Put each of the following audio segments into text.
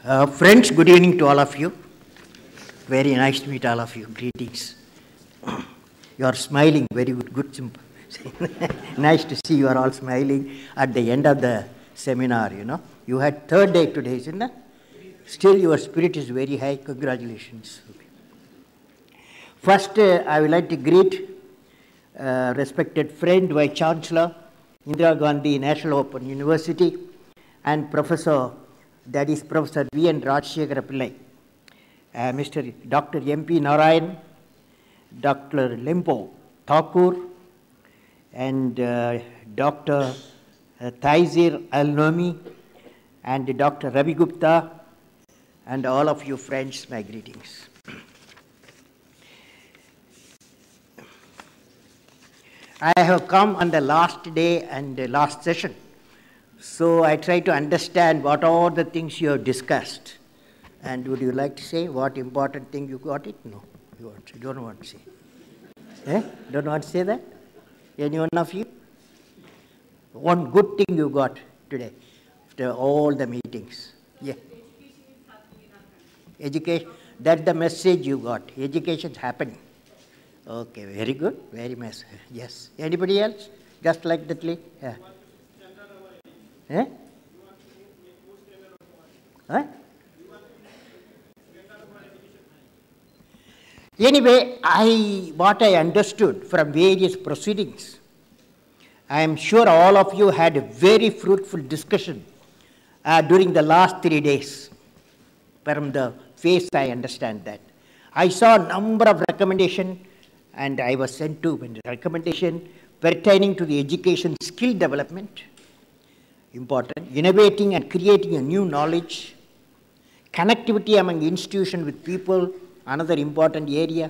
Friends, good evening to all of you. Very nice to meet all of you. Greetings. You are smiling. Very good. Nice to see you are all smiling at the end of the seminar, you know. You had third day today, isn't it? Still, your spirit is very high. Congratulations. Okay. First, I would like to greet respected friend, Vice Chancellor, Indira Gandhi National Open University, and Professor, that is Professor V. N. Rajshekhara Pillai, Mr. Dr. M.P. Narayan, Dr. Lempo Thakur, and Dr. Taizir Al-Nomi, and Dr. Ravi Gupta, and all of you friends, my greetings. I have come on the last day and the last session. So I try to understand what are the things you have discussed. And would you like to say what important thing you got it? No, you don't want to say. Don't want to say that? Any one of you? One good thing you got today after all the meetings. Yeah. Education, that's the message you got. Education is happening. Okay, very good. Very nice. Yes. Anybody else? Just like that? Yeah. Eh? Huh? Anyway, what I understood from various proceedings, I am sure all of you had a very fruitful discussion during the last 3 days. From the face, I understand that. I saw a number of recommendations, and I was sent to a recommendation pertaining to the education skill development. Important, innovating and creating a new knowledge, connectivity among institutions with people, another important area,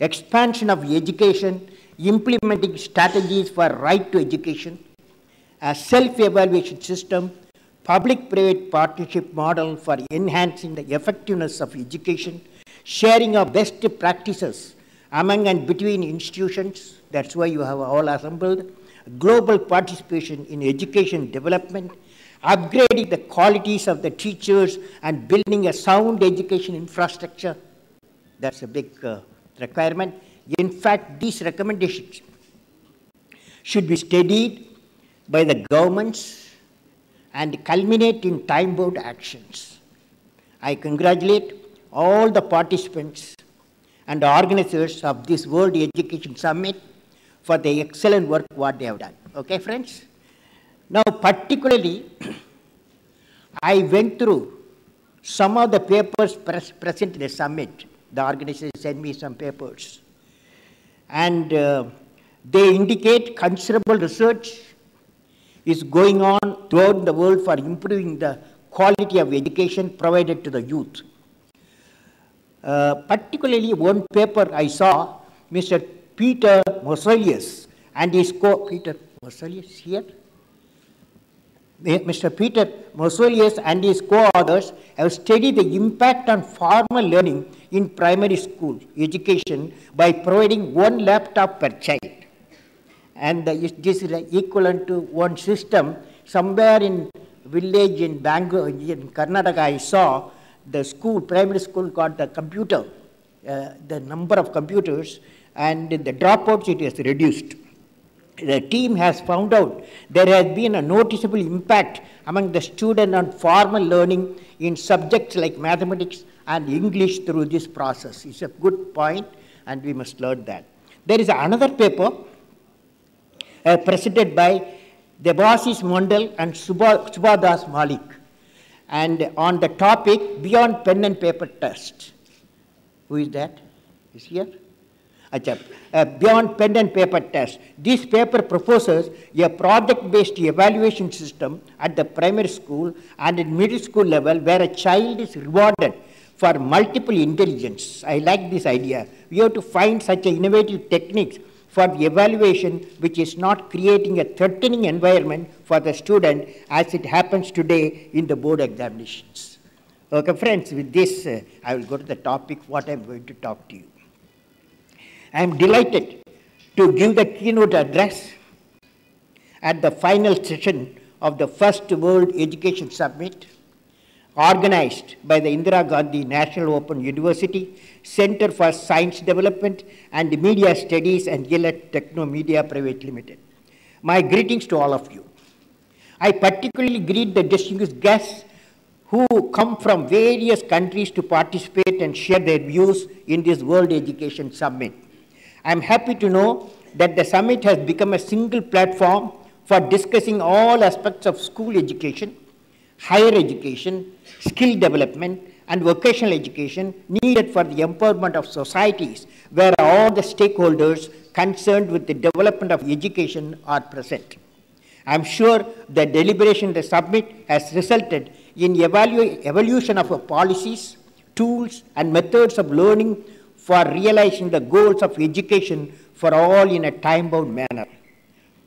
expansion of education, implementing strategies for right to education, a self-evaluation system, public-private partnership model for enhancing the effectiveness of education, sharing of best practices among and between institutions, that's why you have all assembled, global participation in education development, upgrading the qualities of the teachers and building a sound education infrastructure. That's a big requirement. In fact, these recommendations should be studied by the governments and culminate in time-bound actions. I congratulate all the participants and organizers of this World Education Summit for the excellent work what they have done. Okay, friends? Now, particularly, I went through some of the papers present in the summit. The organizers sent me some papers. And they indicate considerable research is going on throughout the world for improving the quality of education provided to the youth. Particularly one paper I saw, Mr. Peter Moselius and his Mr. Peter Moselius and his co-authors have studied the impact on formal learning in primary school education by providing 1 laptop per child. And this is equivalent to one system. Somewhere in village in Bangalore, in Karnataka, I saw the school, primary school got the computer, the number of computers, and the dropouts it is reduced. The team has found out there has been a noticeable impact among the student on formal learning in subjects like mathematics and English through this process. It's a good point, and we must learn that. There is another paper presented by Debashish Mondal and Subhadas Malik, and on the topic Beyond Pen and Paper Test. Who is that? Is here? Beyond Pen and Paper Test. This paper proposes a project-based evaluation system at the primary school and at middle school level where a child is rewarded for multiple intelligence. I like this idea. We have to find such innovative techniques for the evaluation which is not creating a threatening environment for the student as it happens today in the board examinations. Okay, friends, with this, I will go to the topic what I am going to talk to you. I am delighted to give the keynote address at the final session of the first World Education Summit organized by the Indira Gandhi National Open University, Center for Science Development and Media Studies and Gillette Techno Media Private Limited. My greetings to all of you. I particularly greet the distinguished guests who come from various countries to participate and share their views in this World Education Summit. I am happy to know that the summit has become a single platform for discussing all aspects of school education, higher education, skill development, and vocational education needed for the empowerment of societies where all the stakeholders concerned with the development of education are present. I am sure the deliberation of the summit has resulted in evolution of policies, tools, and methods of learning for realizing the goals of education for all in a time-bound manner.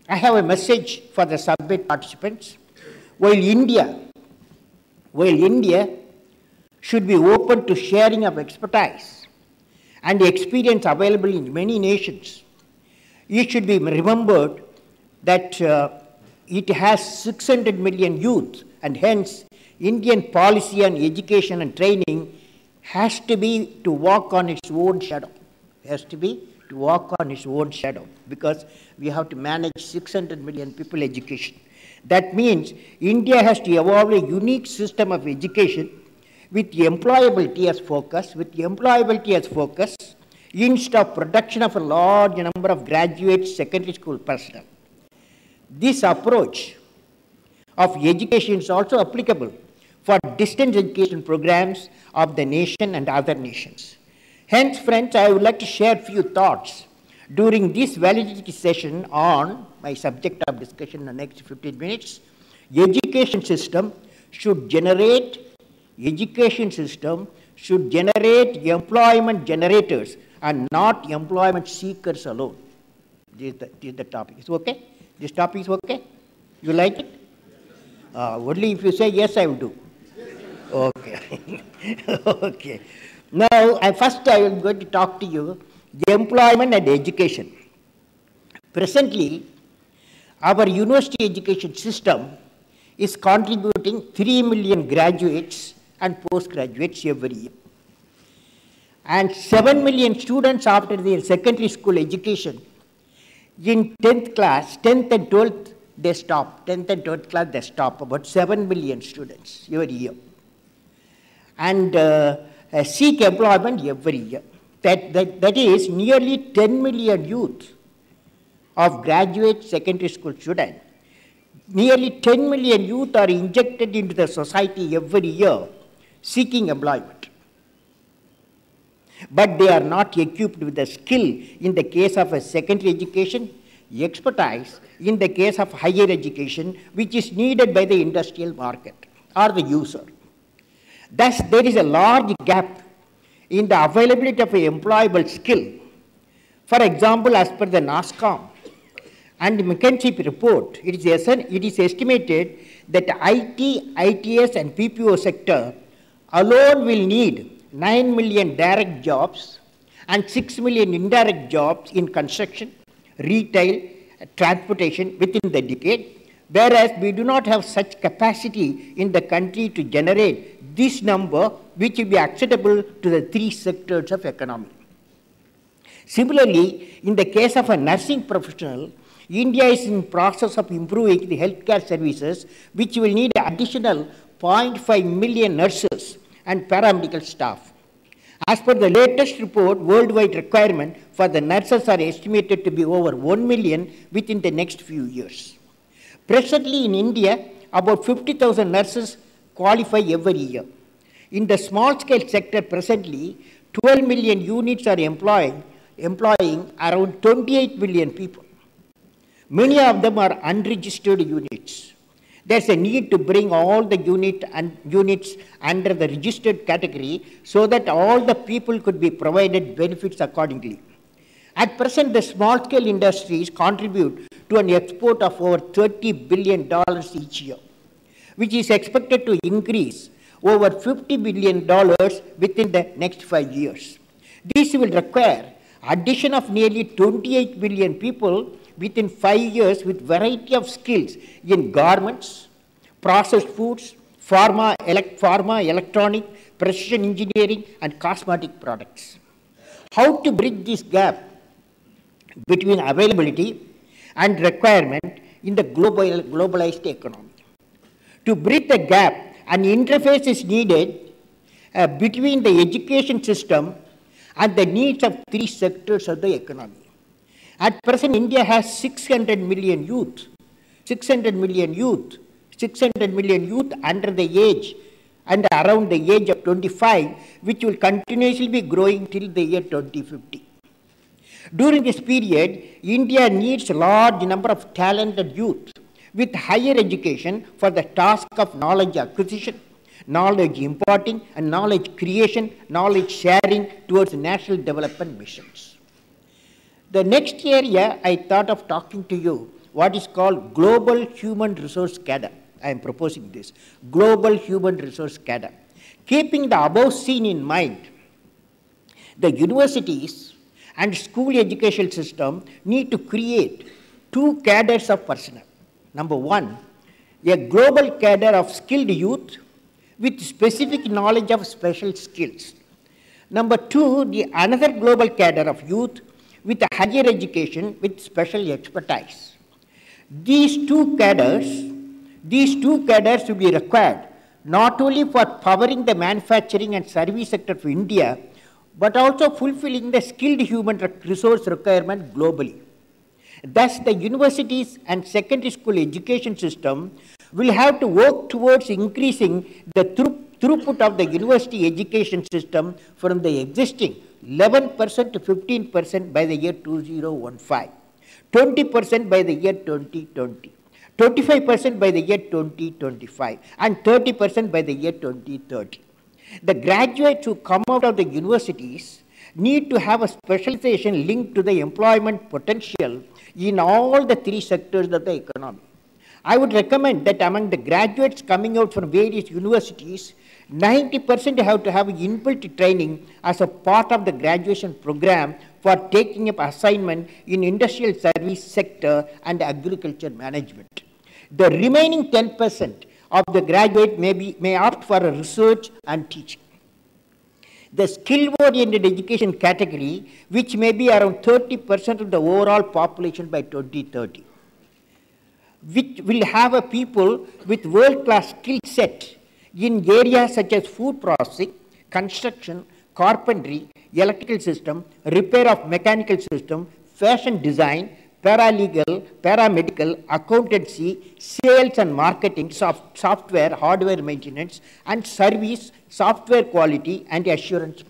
I have a message for the summit participants. While India should be open to sharing of expertise and the experience available in many nations, it should be remembered that it has 600 million youth, and hence Indian policy on education and training has to be to walk on its own shadow. Because we have to manage 600 million people education. That means India has to evolve a unique system of education with employability as focus, instead of production of a large number of graduate secondary school personnel. This approach of education is also applicable for distance education programs of the nation and other nations. Hence, friends, I would like to share a few thoughts during this validity session on my subject of discussion in the next 15 minutes. Education system should generate employment generators and not employment seekers alone. This is the topic. Is it okay? This topic is okay? You like it? Only if you say yes, I will do. Okay. Okay. Now, first I am going to talk to you the employment and education. Presently, our university education system is contributing 3 million graduates and postgraduates every year. And 7 million students after their secondary school education. In 10th and 12th, they stop. 10th and 12th class, they stop. About 7 million students every year. And seek employment every year. That is nearly 10 million youth of graduate secondary school students. Nearly 10 million youth are injected into the society every year seeking employment. But they are not equipped with the skill in the case of a secondary education, expertise in the case of higher education, which is needed by the industrial market or the user. Thus, there is a large gap in the availability of an employable skill. For example, as per the NASCOM and McKinsey report, it is estimated that IT, ITS and PPO sector alone will need 9 million direct jobs and 6 million indirect jobs in construction, retail, transportation within the decade, whereas we do not have such capacity in the country to generate this number, which will be acceptable to the three sectors of economy. Similarly, in the case of a nursing professional, India is in process of improving the healthcare services, which will need additional 0.5 million nurses and paramedical staff. As per the latest report, worldwide requirement for the nurses are estimated to be over 1 million within the next few years. Presently in India, about 50,000 nurses qualify every year. In the small-scale sector presently, 12 million units are employing around 28 million people. Many of them are unregistered units. There's a need to bring all the units under the registered category so that all the people could be provided benefits accordingly. At present, the small-scale industries contribute to an export of over $30 billion each year, which is expected to increase over $50 billion within the next 5 years. This will require addition of nearly 28 million people within 5 years with variety of skills in garments, processed foods, pharma, electronic, precision engineering, and cosmetic products. How to bridge this gap between availability and requirement in the globalized economy? To bridge the gap, an interface is needed between the education system and the needs of three sectors of the economy. At present, India has 600 million youth, 600 million youth under the age and around the age of 25, which will continuously be growing till the year 2050. During this period, India needs a large number of talented youth with higher education for the task of knowledge acquisition, knowledge imparting, and knowledge creation, knowledge sharing towards national development missions. The next area I thought of talking to you, what is called global human resource cadre. I am proposing this, global human resource cadre. Keeping the above seen in mind, the universities and school education system need to create two cadres of personnel. Number one, a global cadre of skilled youth with specific knowledge of special skills. Number two, another global cadre of youth with a higher education with special expertise. These two cadres will be required not only for powering the manufacturing and service sector of India, but also fulfilling the skilled human resource requirement globally. Thus, the universities and secondary school education system will have to work towards increasing the throughput of the university education system from the existing 11% to 15% by the year 2015, 20% by the year 2020, 25% by the year 2025, and 30% by the year 2030. The graduates who come out of the universities need to have a specialization linked to the employment potential in all the three sectors of the economy. I would recommend that among the graduates coming out from various universities, 90% have to have inbuilt training as a part of the graduation program for taking up assignment in industrial service sector and agriculture management. The remaining 10% of the graduate may opt for a research and teaching. The skill-oriented education category, which may be around 30% of the overall population by 2030, which will have a people with world-class skill set in areas such as food processing, construction, carpentry, electrical system, repair of mechanical system, fashion design, paralegal, paramedical, accountancy, sales and marketing, software, hardware maintenance, and service, software quality and assurance,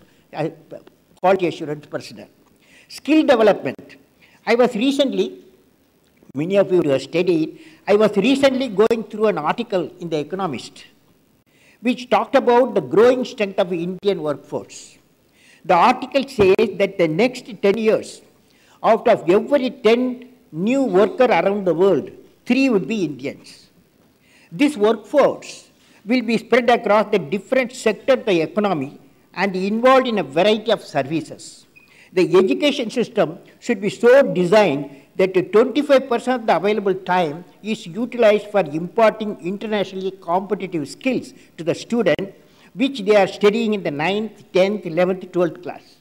quality assurance personnel. Skill development. I was recently, many of you have studied, I was recently going through an article in The Economist, which talked about the growing strength of the Indian workforce. The article says that the next 10 years, out of every 10 new workers around the world, 3 would be Indians. This workforce will be spread across the different sectors of the economy and involved in a variety of services. The education system should be so designed that 25% of the available time is utilized for imparting internationally competitive skills to the student, which they are studying in the 9th, 10th, 11th, 12th class.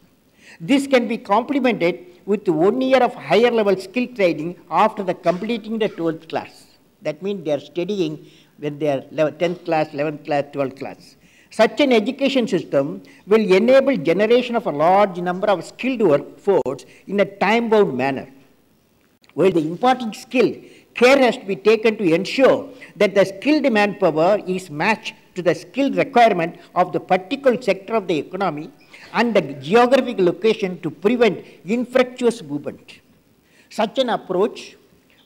This can be complemented with 1 year of higher level skill training after the completing the 12th class. That means they are studying when they are 10th class, 11th class, 12th class. Such an education system will enable generation of a large number of skilled workforce in a time-bound manner. While the imparting skill, care has to be taken to ensure that the skilled manpower is matched to the skill requirement of the particular sector of the economy and the geographic location to prevent infructuous movement. Such an approach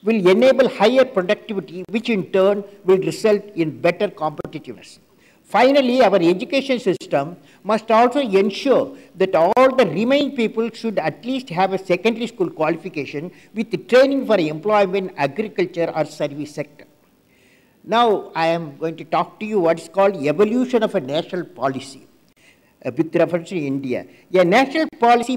will enable higher productivity, which in turn will result in better competitiveness. Finally, our education system must also ensure that all the remaining people should at least have a secondary school qualification with training for employment in agriculture or service sector. Now, I am going to talk to you what is called evolution of a national policy with reference to India. A national policy